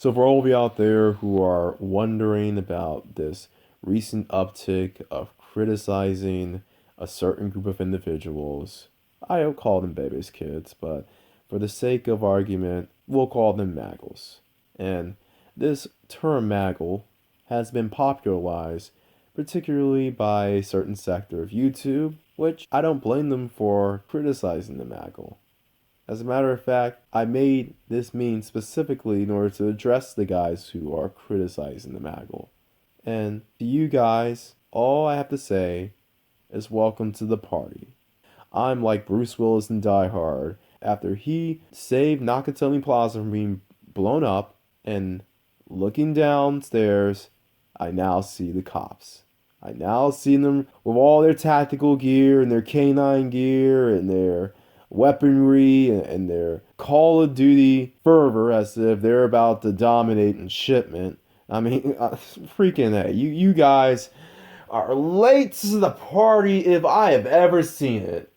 So for all of you out there who are wondering about this recent uptick of criticizing a certain group of individuals, I don't call them babies kids, but for the sake of argument, we'll call them Maggles. And this term Maggle has been popularized particularly by a certain sector of YouTube, which I don't blame them for criticizing the Maggle. As a matter of fact, I made this meme specifically in order to address the guys who are criticizing the Maggle. And to you guys, all I have to say is welcome to the party. I'm like Bruce Willis in Die Hard. After he saved Nakatomi Plaza from being blown up and looking downstairs, I now see the cops. I now see them with all their tactical gear and their canine gear and their weaponry and their Call of Duty fervor as if they're about to dominate in shipment. I mean, freaking A. You guys are late to the party if I have ever seen it.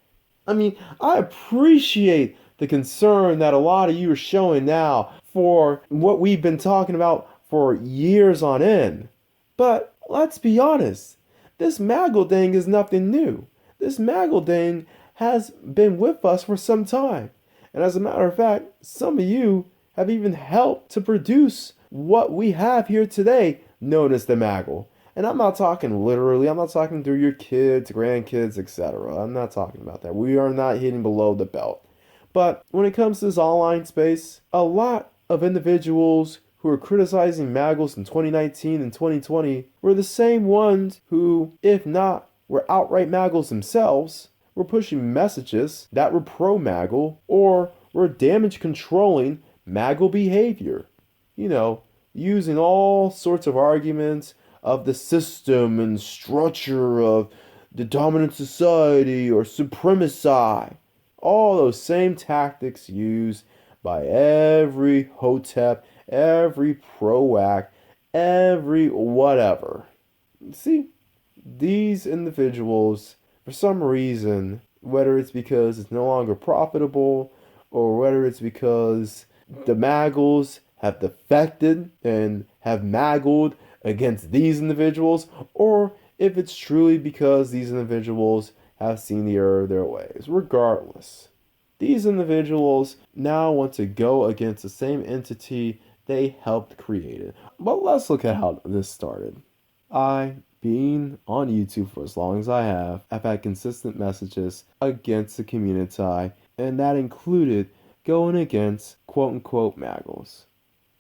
I mean, I appreciate the concern that a lot of you are showing now for what we've been talking about for years on end. But let's be honest, this Maggle thing is nothing new. This Maggle thing has been with us for some time. And as a matter of fact, some of you have even helped to produce what we have here today, known as the Maggle. And I'm not talking literally, I'm not talking through your kids, grandkids, etc. I'm not talking about that. We are not hitting below the belt. But when it comes to this online space, a lot of individuals who were criticizing Maggles in 2019 and 2020 were the same ones who, if not, were outright Maggles themselves, were pushing messages that were pro-Maggle or were damage controlling Maggle behavior. You know, using all sorts of arguments of the system and structure of the dominant society or supremacy. All those same tactics used by every Hotep, every Proac, every whatever. See, these individuals, for some reason, whether it's because it's no longer profitable or whether it's because the Maggles have defected and have Maggled against these individuals, or if it's truly because these individuals have seen the error of their ways. Regardless, these individuals now want to go against the same entity they helped create it. But let's look at how this started. Being on YouTube for as long as I have, I've had consistent messages against the community, and that included going against quote-unquote Maggles.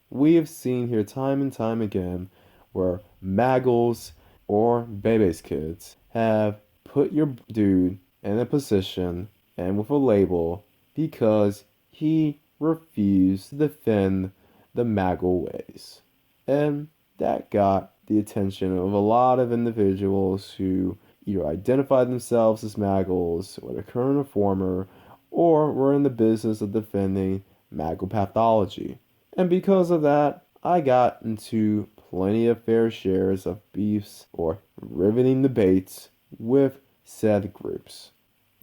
We have seen here time and time again where Maggles or Bebe's kids have put your dude in a position and with a label because he refused to defend the Maggle ways. And that got the attention of a lot of individuals who either identify themselves as Maggles, whether current or former, or were in the business of defending Maggle pathology. And because of that, I got into plenty of fair shares of beefs or riveting debates with said groups.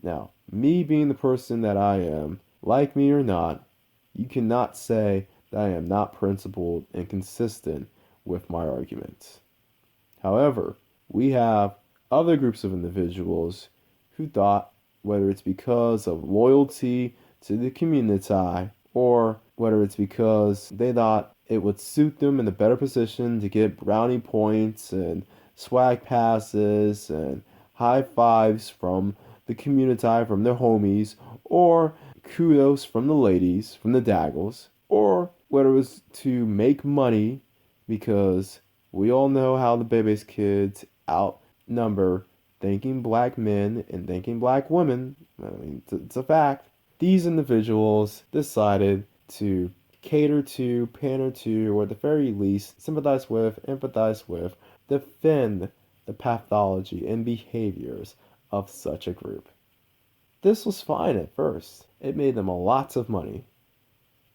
Now, me being the person that I am, like me or not, you cannot say that I am not principled and consistent with my arguments. However, we have other groups of individuals who thought, whether it's because of loyalty to the community or whether it's because they thought it would suit them in a better position to get brownie points and swag passes and high fives from the community, from their homies, or kudos from the ladies, from the daggles, or whether it was to make money because we all know how the Bebe's kids outnumber thinking black men and thinking black women. I mean, it's a fact. These individuals decided to cater to, pander to, or at the very least, sympathize with, empathize with, defend the pathology and behaviors of such a group. This was fine at first. It made them a lot of money.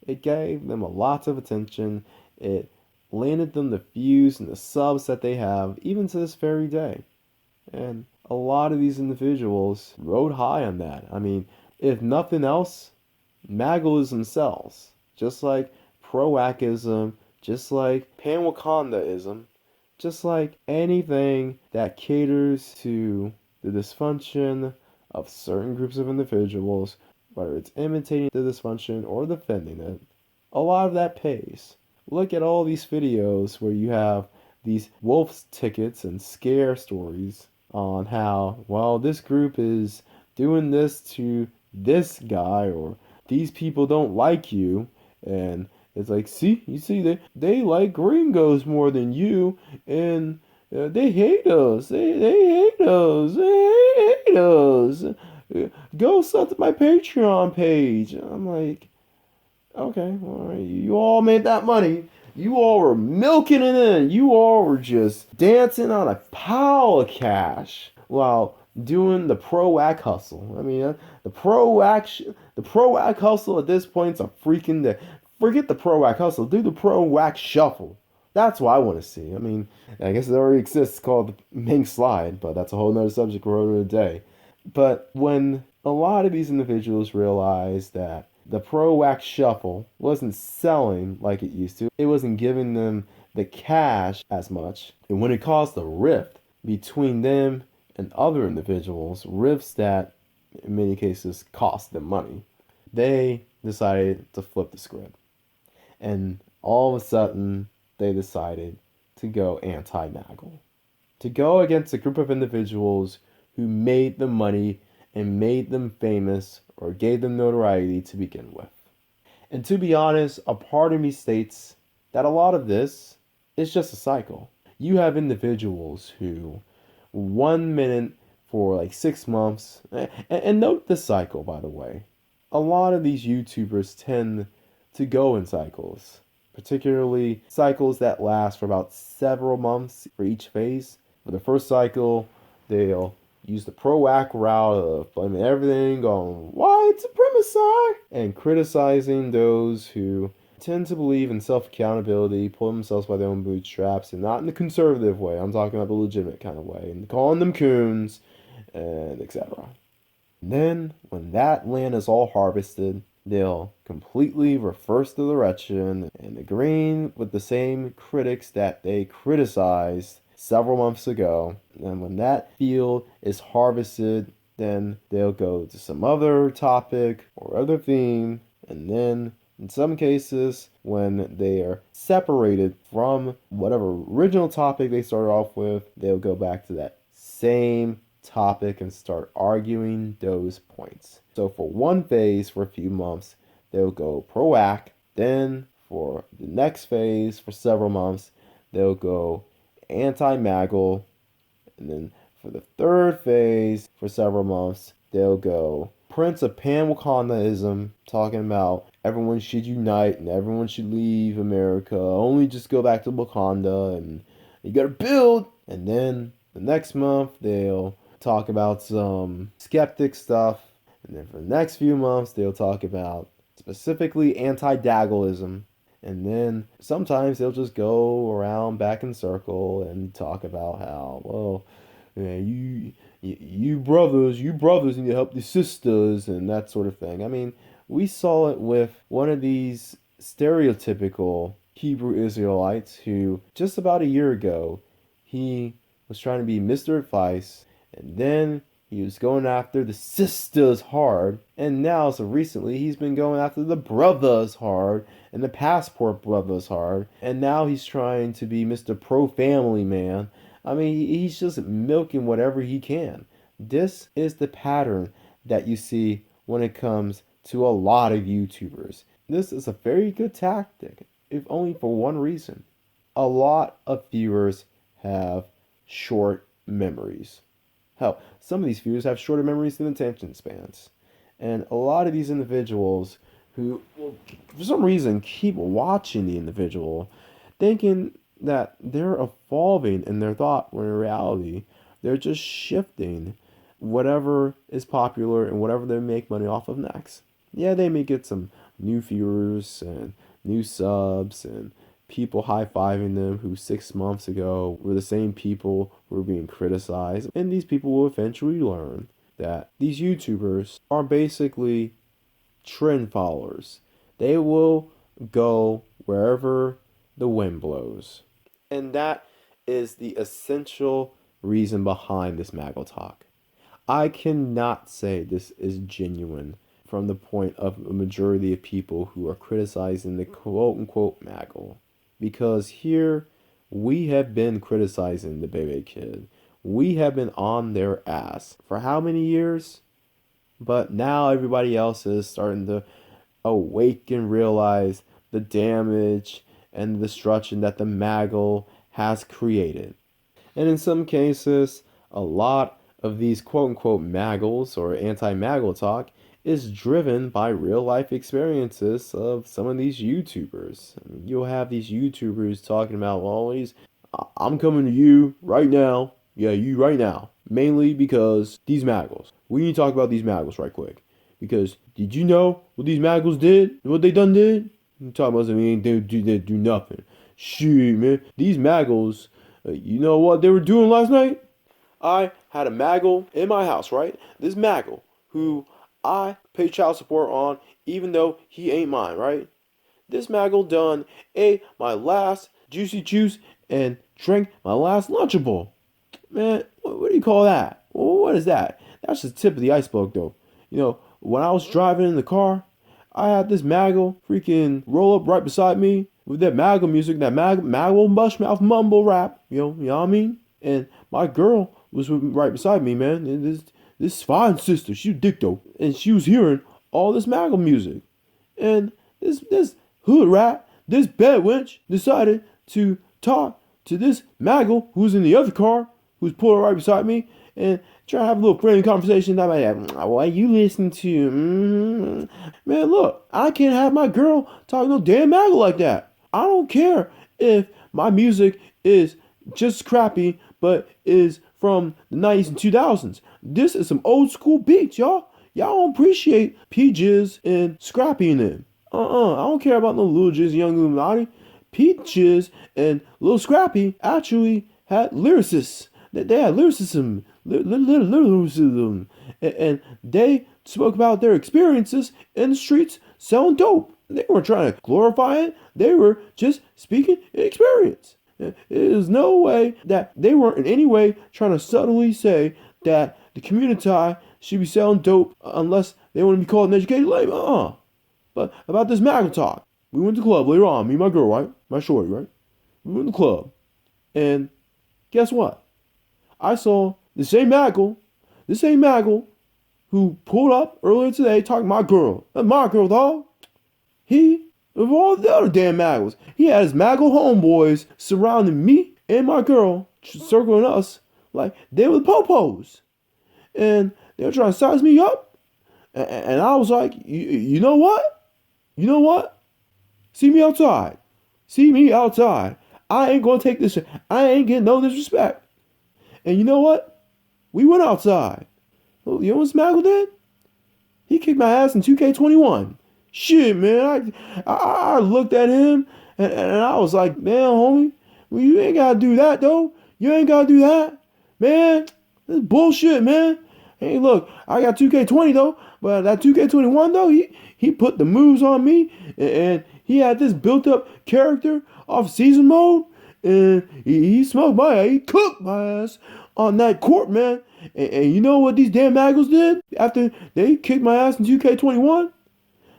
It gave them a lot of attention. It landed them the views and the subs that they have, even to this very day. And a lot of these individuals rode high on that. I mean, if nothing else, Maggles themselves, just like Proacism just like Pan-Wakandaism, just like anything that caters to the dysfunction of certain groups of individuals, whether it's imitating the dysfunction or defending it, a lot of that pays. Look at all these videos where you have these wolf's tickets and scare stories on how, well, this group is doing this to this guy, or these people don't like you, and it's like, see, you see, they like gringos more than you, and they hate us. They hate us. They hate us. Go sub to my Patreon page. I'm like, okay, all right. You all made that money. You all were milking it in. You all were just dancing on a pile of cash while doing the pro whack hustle. I mean, the pro whack hustle at this point is a freaking day. Forget the pro whack hustle. Do the pro whack shuffle. That's what I want to see. I mean, I guess it already exists called the Mink Slide, but that's a whole nother subject for another day. But when a lot of these individuals realized that the Pro Wax Shuffle wasn't selling like it used to, it wasn't giving them the cash as much, and when it caused a rift between them and other individuals, rifts that in many cases cost them money, they decided to flip the script. And all of a sudden, they decided to go anti-Maggle, to go against a group of individuals who made them money and made them famous or gave them notoriety to begin with. And to be honest, a part of me states that a lot of this is just a cycle. You have individuals who, 1 minute for like 6 months, and note the cycle, by the way. A lot of these YouTubers tend to go in cycles, particularly cycles that last for about several months for each phase. For the first cycle, they'll use the pro-act route of blaming everything on white supremacy and criticizing those who tend to believe in self-accountability, pull themselves by their own bootstraps, and not in the conservative way. I'm talking about the legitimate kind of way, and calling them coons, and etc. Then, when that land is all harvested, they'll completely reverse the direction and agreeing with the same critics that they criticized several months ago. And when that field is harvested, then they'll go to some other topic or other theme. And then, in some cases, when they are separated from whatever original topic they started off with, they'll go back to that same topic and start arguing those points. So for one phase, for a few months, they'll go pro-act. Then for the next phase, for several months, they'll go anti-Maggle. And then for the third phase, for several months, they'll go Prince of Pan-Wakandaism, talking about everyone should unite and everyone should leave America. Only just go back to Wakanda and you gotta build. And then the next month, they'll talk about some skeptic stuff. And then for the next few months, they'll talk about specifically anti-Daggleism. And then sometimes they'll just go around back in circle and talk about how, well, you brothers need to help the sisters and that sort of thing. I mean, we saw it with one of these stereotypical Hebrew Israelites who just about a year ago, he was trying to be Mr. Advice, and then he was going after the sisters hard, and now, so recently, he's been going after the brothers hard, and the passport brothers hard, and now he's trying to be Mr. Pro-Family Man. I mean, he's just milking whatever he can. This is the pattern that you see when it comes to a lot of YouTubers. This is a very good tactic, if only for one reason. A lot of viewers have short memories. Hell, some of these viewers have shorter memories than attention spans. And a lot of these individuals who, well, for some reason, keep watching the individual, thinking that they're evolving in their thought, when in reality, they're just shifting whatever is popular and whatever they make money off of next. Yeah, they may get some new viewers and new subs and people high-fiving them who 6 months ago were the same people who were being criticized. And these people will eventually learn that these YouTubers are basically trend followers. They will go wherever the wind blows. And that is the essential reason behind this Maggle talk. I cannot say this is genuine from the point of a majority of people who are criticizing the quote unquote Maggle. Because here we have been criticizing the Bebe Kid. We have been on their ass for how many years? But now everybody else is starting to awake and realize the damage and the destruction that the Maggle has created. And in some cases, a lot of these quote unquote Maggles or anti Maggle talk is driven by real life experiences of some of these YouTubers. You'll have these YouTubers talking about, well, I'm coming to you right now. Yeah, you right now. Mainly because these Maggles. We need to talk about these Maggles right quick. Because did you know what these Maggles did? What they done did? You talking about something ain't do nothing. Shit, man. These Maggles, you know what they were doing last night? I had a Maggle in my house, right? This Maggle, who I pay child support on, even though he ain't mine, right? This Maggle done ate my last juicy juice and drank my last Lunchable. Man, what do you call that? What is that? That's the tip of the iceberg, though. You know, when I was driving in the car, I had this Maggle freaking roll up right beside me with that Maggle music, that Maggle mushmouth mumble rap. You know what I mean? And my girl was right beside me, man. And this fine sister, she was dick dope, and she was hearing all this Maggle music. And this hood rat, this bed wench, decided to talk to this Maggle who's in the other car, who's pulling right beside me, and try to have a little friendly conversation. That might have, what you listening to? Man, look, I can't have my girl talking no damn Maggle like that. I don't care if my music is just crappy, but is from the 90s and 2000s. This is some old school beats, y'all. Y'all don't appreciate P-Jizz and Scrappy in them. I don't care about no Lil Jizz, Young Illuminati. P-Jizz and Lil Scrappy actually had lyricists. They had lyricism, and they spoke about their experiences in the streets selling dope. They weren't trying to glorify it. They were just speaking experience. There's no way that they weren't in any way trying to subtly say that the community should be selling dope unless they want to be called an educated lame. But about this Maggle talk, we went to the club later on, me and my girl, right? My shorty, right? We went to the club, and guess what? I saw the same Maggle who pulled up earlier today talking to my girl. That's my girl, dog. He, of all the other damn Maggles, he had his Maggle homeboys surrounding me and my girl, circling us like they were the popos. And they were trying to size me up. And I was like, you know what? You know what? See me outside. See me outside. I ain't gonna take this. I ain't getting no disrespect. And you know what? We went outside. You know what Maggle did? He kicked my ass in 2K21. Shit, man. I looked at him and I was like, man, homie, well, you ain't gotta do that, though. You ain't gotta do that. Man, this is bullshit, man. Hey, look, I got 2K20, though. But that 2K21, though, he put the moves on me. And he had this built-up character off season mode. And he smoked my ass. He cooked my ass on that court, man. And you know what these damn Maggles did after they kicked my ass in 2K21?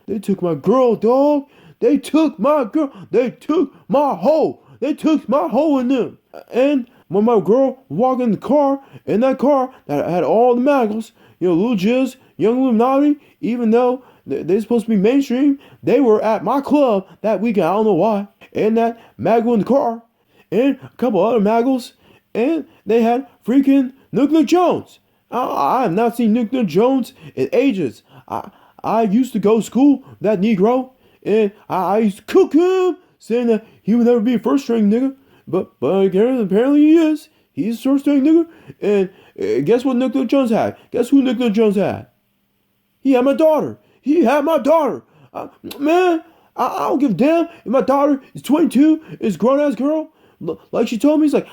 They took my girl, dog. They took my girl. They took my hoe. They took my hoe in them. And when my girl walked in the car, in that car that had all the Maggles, you know, Lil Jizz, Young Illuminati, even though they're supposed to be mainstream, they were at my club that weekend. I don't know why. And that Maggle in the car. And a couple other Maggles. And they had freaking Nuclear Jones. I have not seen Nuclear Jones in ages. I used to go to school, that Negro, and I used to cook him, saying that he would never be a first string nigga. But apparently he is. He's a first string nigga. And guess what Nuclear Jones had? Guess who Nuclear Jones had? He had my daughter. He had my daughter. Man, I don't give a damn if my daughter is 22, is a grown-ass girl. Like she told me, it's like,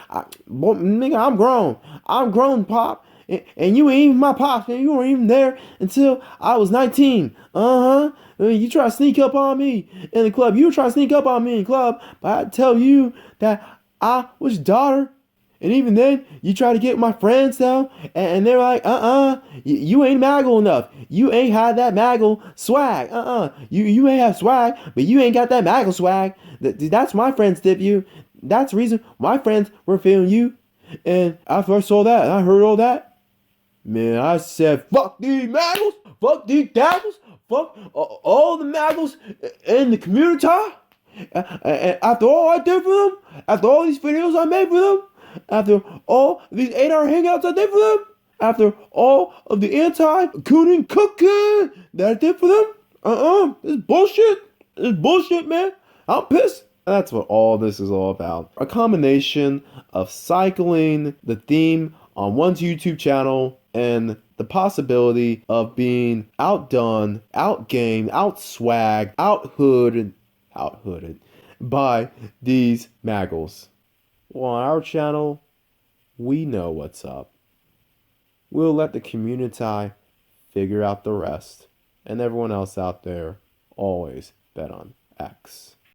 nigga, I'm grown. I'm grown, Pop. And you ain't even my pops, man. You weren't even there until I was 19. You try to sneak up on me in the club. You try to sneak up on me in the club, but I tell you that I was your daughter. And even then, you try to get my friends down, and they're like, you ain't Maggle enough. You ain't had that Maggle swag. You ain't have swag, but you ain't got that Maggle swag. That's my friends dip you. That's the reason my friends were feeling you. And after I saw that, and I heard all that, man, I said, fuck these Maggles, fuck these daggles, fuck all the Maggles in the community. And after all I did for them, after all these videos I made for them, after all these 8-hour hangouts I did for them, after all of the anti-cooning cooking that I did for them, this is bullshit. This is bullshit, man. I'm pissed. That's what all this is all about. A combination of cycling the theme on one's YouTube channel and the possibility of being outdone, outgamed, outswagged, outhooded by these Maggles. Well, on our channel, we know what's up. We'll let the community figure out the rest. And everyone else out there, always bet on X.